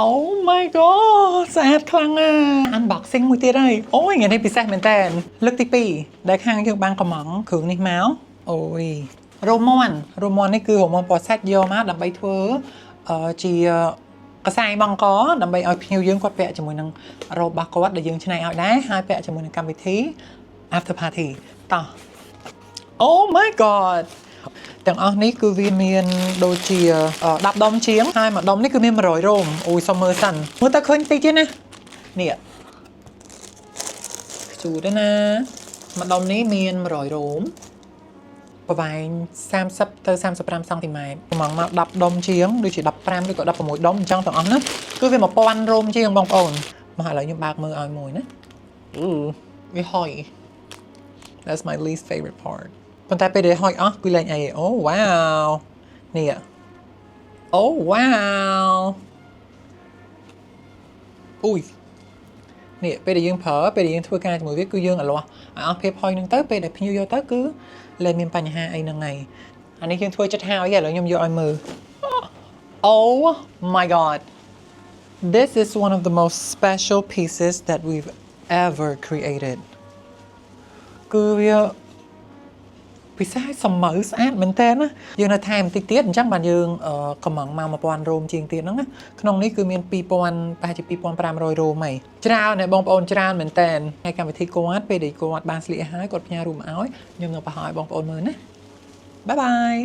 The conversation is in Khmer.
Oh my god ស្អាតខ្លាំងណាស់ unboxing មួយទៀតហើយអូយថ្ងៃនេះពិសេសមែនតើលើកទី2ដែលខាងយើងបានកំងគ្រឿងនេះមកអូយរ៉ូម៉ាន់នេះគឺរ៉ូម៉ាន់ពណ៌សាច់យកមកដើម្បីធ្វើជាកសែងបង្កដើម្បីឲ្យភ្ញៀវយើងគាត់ពាក់ជាមួយនឹងរ៉ូបរបស់គាត់ដែលយើងច្នៃឲ្យដែរហើយពាក់ជាមួយនឹងកម្មវិធី after party តោះ Oh my god ទាំងអស់នេះគឺវាមានដូចជា10ដុំជាងហើយមួយដុំនេះគឺមាន100រោមអូយសុំមើលសិនមើលតើឃើញតិចទេណានេះខ្ជូតណាមួយដុំនេះមាន100រោមប្រវែង30ទៅ35សង់ទីម៉ែត្រប្រហែលមក10ដុំជាងដូចជា15ឬក៏16ដុំអញ្ចឹងទាំងអស់ហ្នឹងគឺវា1000រោមជាងបងប្អូនមកឥឡូវខ្ញុំបើកមើលឲ្យមួយណាវាហុយ That's my least favorite part ប៉ុន្តែពេលដែលហុយអស់គឺលែងអីអូវ៉ាវនេះអូវ៉ាវអូយនេះពេលដែលយើងប្រើពេលដែលយើងធ្វើការជាមួយវាគឺយើងឲ្យលាស់ឲ្យអស់ភាពហុយហ្នឹងទៅពេលដែលភ្ញៀវយកទៅគឺលែងមានបញ្ហាអីហ្នឹងហើយអានេះយើងធ្វើចិត្តហើយឥឡូវខ្ញុំយកឲ្យមើល Oh my god This is one of the most special pieces that we've ever created គឺវាពិសេសសម្មើស្អាតមែនតើណាយើងនៅថែមបន្តិចទៀតអញ្ចឹងបានយើងកំងមក1000រោមជាងទៀតហ្នឹងណាក្នុងនេះគឺមាន2000ប្រហែលជា2500រោមហីច្រើនណាស់បងប្អូនច្រើនមែនតើហើយកម្មវិធីគាត់ពេលដែលគាត់បានស្លៀកឲ្យគាត់ផ្ញើរូបមកឲ្យខ្ញុំនឹងបង្ហាញបងប្អូនមើលណាបាយបាយ